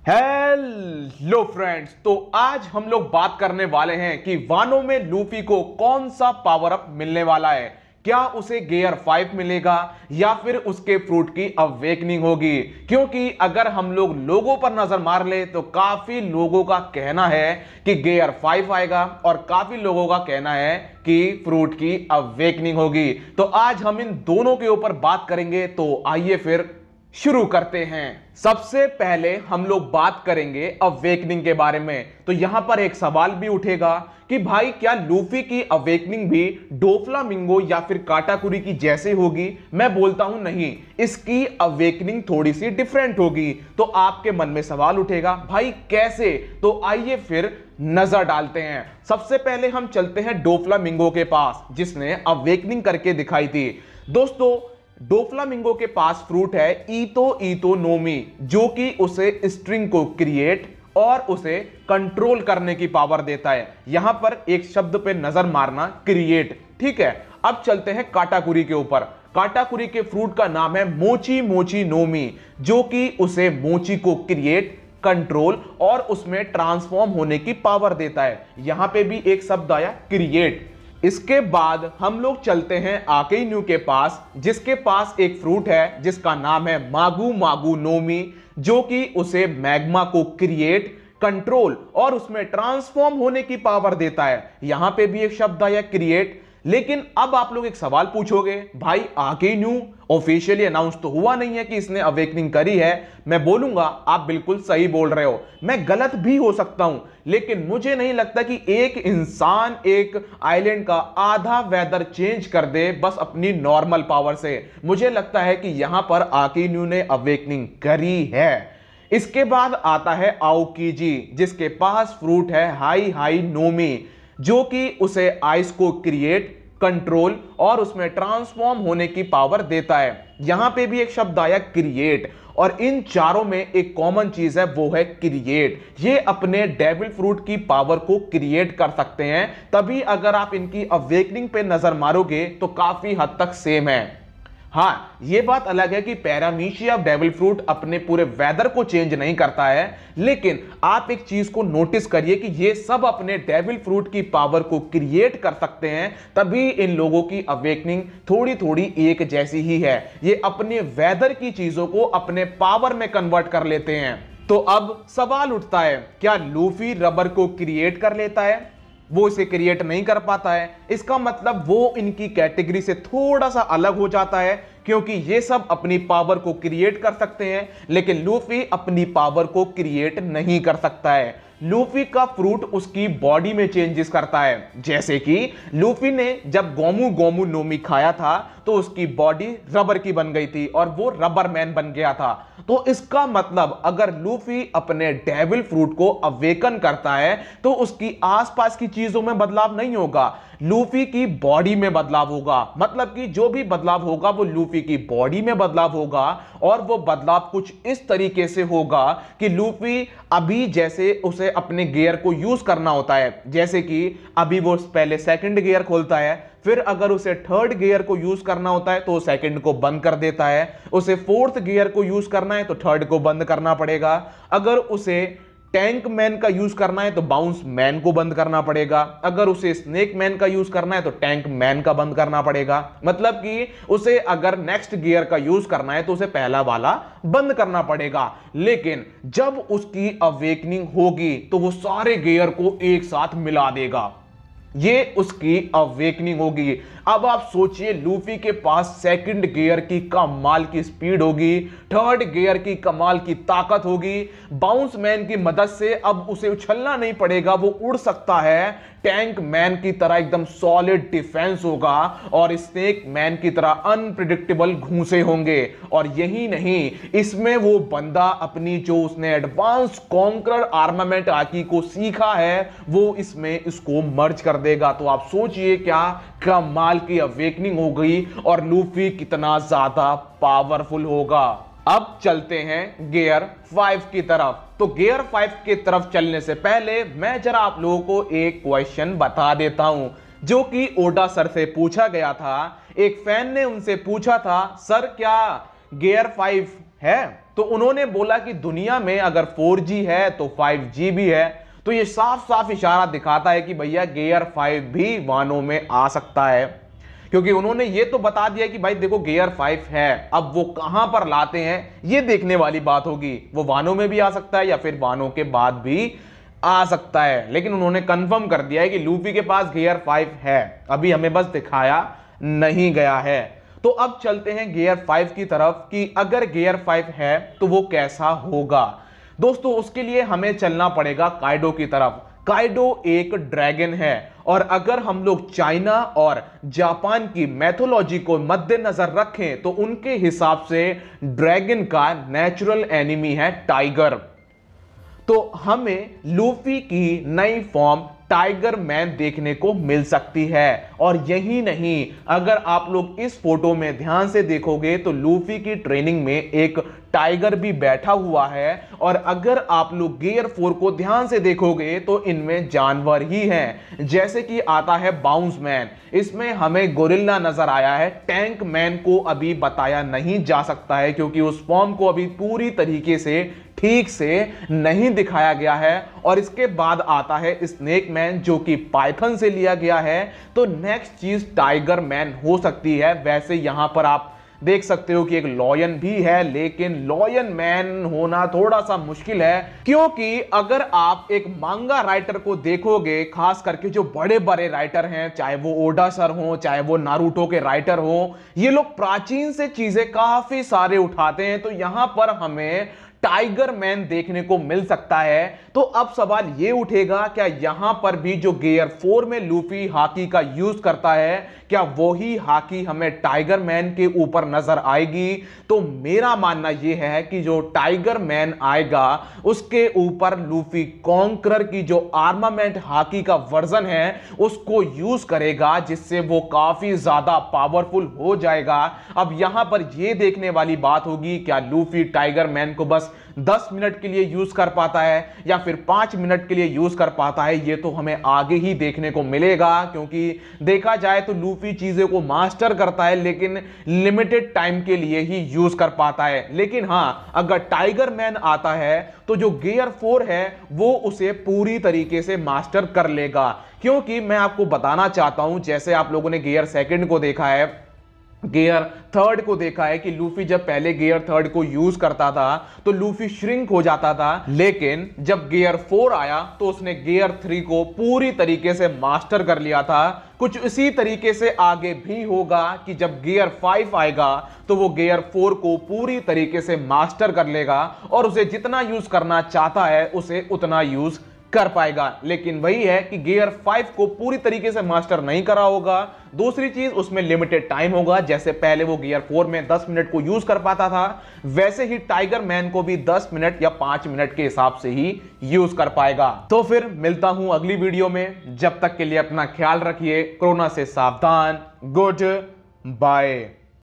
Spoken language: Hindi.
हेलो फ्रेंड्स, तो आज हम लोग बात करने वाले हैं कि वानो में लूफी को कौन सा पावर अप मिलने वाला है। क्या उसे गियर 5 मिलेगा या फिर उसके फ्रूट की अवेकनिंग होगी। क्योंकि अगर हम लोग लोगों पर नजर मार ले तो काफी लोगों का कहना है कि गियर 5 आएगा और काफी लोगों का कहना है कि फ्रूट की अवेकनिंग होगी। तो आज हम इन दोनों के ऊपर बात करेंगे, तो आइए फिर शुरू करते हैं। सबसे पहले हम लोग बात करेंगे अवेकनिंग के बारे में। तो यहां पर एक सवाल भी उठेगा कि भाई क्या लूफी की अवेकनिंग भी डोफ्लामिंगो या फिर काटाकुरी की जैसे होगी। मैं बोलता हूं नहीं, इसकी अवेकनिंग थोड़ी सी डिफरेंट होगी। तो आपके मन में सवाल उठेगा भाई कैसे, तो आइए फिर नजर डालते हैं। सबसे पहले हम चलते हैं डोफ्लामिंगो के पास जिसने अवेकनिंग करके दिखाई थी। दोस्तों, डोफ्लामिंगो के पास फ्रूट है ईतो ईतो नोमी, जो कि उसे स्ट्रिंग को क्रिएट और उसे कंट्रोल करने की पावर देता है। यहां पर एक शब्द पे नजर मारना, क्रिएट। ठीक है, अब चलते हैं काटाकुरी के ऊपर। काटाकुरी के फ्रूट का नाम है मोची मोची नोमी, जो कि उसे मोची को क्रिएट, कंट्रोल और उसमें ट्रांसफॉर्म होने की पावर देता है। यहां पे भी एक शब्द आया, क्रिएट। इसके बाद हम लोग चलते हैं आकेन्यू के पास, जिसके पास एक फ्रूट है जिसका नाम है मागू मागू नोमी, जो कि उसे मैग्मा को क्रिएट, कंट्रोल और उसमें ट्रांसफॉर्म होने की पावर देता है। यहां पे भी एक शब्द आया, क्रिएट। लेकिन अब आप लोग एक सवाल पूछोगे, भाई आकेन्यू ऑफिशियली अनाउंस तो हुआ नहीं है कि इसने अवेकनिंग करी है। मैं बोलूंगा आप बिल्कुल सही बोल रहे हो, मैं गलत भी हो सकता हूं, लेकिन मुझे नहीं लगता कि एक इंसान एक आइलैंड का आधा वेदर चेंज कर दे बस अपनी नॉर्मल पावर से। मुझे लगता है कि यहां पर आकेन्यू ने अवेकनिंग करी है। इसके बाद आता है आओकीजी, जिसके पास फ्रूट है हाई हाई नोमी, जो कि उसे आइस को क्रिएट, कंट्रोल और उसमें ट्रांसफॉर्म होने की पावर देता है। यहां पे भी एक शब्द आया, क्रिएट। और इन चारों में एक कॉमन चीज है, वो है क्रिएट। ये अपने डेविल फ्रूट की पावर को क्रिएट कर सकते हैं। तभी अगर आप इनकी अवेकनिंग पे नजर मारोगे तो काफी हद तक सेम है। हाँ, यह बात अलग है कि पैरामीशिया डेविल फ्रूट अपने पूरे वेदर को चेंज नहीं करता है, लेकिन आप एक चीज को नोटिस करिए कि ये सब अपने डेविल फ्रूट की पावर को क्रिएट कर सकते हैं। तभी इन लोगों की अवेकनिंग थोड़ी थोड़ी एक जैसी ही है। ये अपने वेदर की चीजों को अपने पावर में कन्वर्ट कर लेते हैं। तो अब सवाल उठता है, क्या लूफी रबर को क्रिएट कर लेता है? वो इसे क्रिएट नहीं कर पाता है। इसका मतलब वो इनकी कैटेगरी से थोड़ा सा अलग हो जाता है, क्योंकि ये सब अपनी पावर को क्रिएट कर सकते हैं लेकिन लूफी अपनी पावर को क्रिएट नहीं कर सकता है। लूफी का फ्रूट उसकी बॉडी में चेंजेस करता है। जैसे कि लूफी ने जब गोमू गोमू नोमी खाया था तो उसकी बॉडी रबर की बन गई थी और वो रबर मैन बन गया था। तो इसका मतलब अगर लूफी अपने डेविल फ्रूट को अवेकन करता है तो उसकी आसपास की चीजों में बदलाव नहीं होगा, लूफी की बॉडी में बदलाव होगा। मतलब कि जो भी बदलाव होगा वो लूफी की बॉडी में बदलाव होगा, और वो बदलाव कुछ इस तरीके से होगा कि लूफी अभी जैसे उसे अपने गियर को यूज करना होता है, जैसे कि अभी वो पहले सेकंड गियर खोलता है, फिर अगर उसे थर्ड गियर को यूज करना होता है तो सेकंड को बंद कर देता है, उसे फोर्थ गियर को यूज करना है तो थर्ड को बंद करना पड़ेगा, अगर उसे टैंक मैन का यूज करना है तो बाउंस मैन को बंद करना पड़ेगा, अगर उसे स्नेक मैन का यूज करना है तो टैंक मैन का बंद करना पड़ेगा। मतलब कि उसे अगर नेक्स्ट गियर का यूज करना है तो उसे पहला वाला बंद करना पड़ेगा। लेकिन जब उसकी अवेकनिंग होगी तो वो सारे गियर को एक साथ मिला देगा, ये उसकी अवेकनिंग होगी। अब आप सोचिए, लूफी के पास सेकंड गियर की कमाल की स्पीड होगी, थर्ड गियर की कमाल की ताकत होगी, बाउंस मैन की मदद से अब उसे उछलना नहीं पड़ेगा, वो उड़ सकता है, टैंक मैन की तरह एकदम सॉलिड डिफेंस होगा, और स्नेक मैन की तरह अनप्रिडिक्टेबल घूंसे होंगे। और यही नहीं, इसमें वो बंदा अपनी जो उसने एडवांस कॉन्करर आर्मामेंट आकी को सीखा है वो इसमें इसको मर्ज कर देगा। तो आप सोचिए क्या कमाल की अवेकनिंग हो गई और लूफी कितना ज्यादा पावरफुल होगा। अब चलते हैं गियर 5 की तरफ। तो गियर 5 की तरफ चलने से पहले मैं जरा आप लोगों को एक क्वेश्चन बता देता हूं, जो कि ओडा सर से पूछा गया था। एक फैन ने उनसे पूछा था, सर क्या गियर 5 है? तो उन्होंने बोला कि दुनिया में अगर 4G है तो 5G भी है। तो ये साफ साफ इशारा दिखाता है कि भैया गियर 5 भी वाहनों में आ सकता है, क्योंकि उन्होंने ये तो बता दिया कि भाई देखो गियर 5 है। अब वो कहां पर लाते हैं ये देखने वाली बात होगी। वो वाहनों में भी आ सकता है या फिर वाहनों के बाद भी आ सकता है, लेकिन उन्होंने कंफर्म कर दिया है कि लूफी के पास गियर 5 है, अभी हमें बस दिखाया नहीं गया है। तो अब चलते हैं गियर 5 की तरफ कि अगर गियर 5 है तो वो कैसा होगा। दोस्तों उसके लिए हमें चलना पड़ेगा काइडो की तरफ। काइडो एक ड्रैगन है, और अगर हम लोग चाइना और जापान की मैथोलॉजी को मद्देनजर रखें तो उनके हिसाब से ड्रैगन का नेचुरल एनिमी है टाइगर। तो हमें लूफी की नई फॉर्म टाइगर मैन देखने को मिल सकती है। और यही नहीं, अगर आप लोग इस फोटो में ध्यान से देखोगे तो लूफी की ट्रेनिंग में एक टाइगर भी बैठा हुआ है, और अगर आप लोग गियर 4 को ध्यान से देखोगे तो इनमें जानवर ही हैं। जैसे कि आता है बाउंस मैन, इसमें हमें गोरिल्ला नजर आया है। टैंक मैन को अभी बताया नहीं जा सकता है क्योंकि उस फॉर्म को अभी पूरी तरीके से ठीक से नहीं दिखाया गया है। और इसके बाद आता है स्नेक मैन जो कि पाइथन से लिया गया है। तो नेक्स्ट चीज टाइगर मैन हो सकती है। वैसे यहां पर आप देख सकते हो कि एक लॉयन भी है, लेकिन लॉयन मैन होना थोड़ा सा मुश्किल है, क्योंकि अगर आप एक मांगा राइटर को देखोगे, खास करके जो बड़े बड़े राइटर हैं, चाहे वो ओडा सर हो, चाहे वो नारुतो के राइटर हो, ये लोग प्राचीन से चीजें काफी सारे उठाते हैं। तो यहां पर हमें टाइगर मैन देखने को मिल सकता है। तो अब सवाल ये उठेगा, क्या यहां पर भी जो गियर 4 में लूफी हाकी का यूज करता है, क्या वही हाकी हमें टाइगर मैन के ऊपर नजर आएगी? तो मेरा मानना यह है कि जो टाइगर मैन आएगा उसके ऊपर लूफी कॉन्करर की जो आर्मामेंट हाकी का वर्जन है उसको यूज करेगा, जिससे वो काफी ज्यादा पावरफुल हो जाएगा। अब यहां पर यह देखने वाली बात होगी, क्या लूफी टाइगर मैन को बस 10 मिनट के लिए यूज कर पाता है या फिर 5 मिनट के लिए यूज कर पाता है? ये तो हमें आगे ही देखने को मिलेगा, क्योंकि देखा जाए तो लूफी चीजें को मास्टर करता है लेकिन लिमिटेड टाइम के लिए ही यूज कर पाता है। लेकिन हां, अगर टाइगर मैन आता है तो जो गियर 4 है वो उसे पूरी तरीके से मास्टर कर लेगा। क्योंकि मैं आपको बताना चाहता हूं, जैसे आप लोगों ने गियर 2 को देखा है, गियर 3 को देखा है कि लूफी जब पहले गियर 3 को यूज करता था तो लूफी श्रिंक हो जाता था, लेकिन जब गियर 4 आया तो उसने गियर 3 को पूरी तरीके से मास्टर कर लिया था। कुछ इसी तरीके से आगे भी होगा कि जब गियर 5 आएगा तो वो गियर 4 को पूरी तरीके से मास्टर कर लेगा और उसे जितना यूज करना चाहता है उसे उतना यूज कर पाएगा। लेकिन वही है कि गियर 5 को पूरी तरीके से मास्टर नहीं करा होगा। दूसरी चीज, उसमें लिमिटेड टाइम होगा। जैसे पहले वो गियर 4 में 10 मिनट को यूज कर पाता था, वैसे ही टाइगर मैन को भी 10 मिनट या 5 मिनट के हिसाब से ही यूज कर पाएगा। तो फिर मिलता हूं अगली वीडियो में। जब तक के लिए अपना ख्याल रखिए, कोरोना से सावधान। Good bye.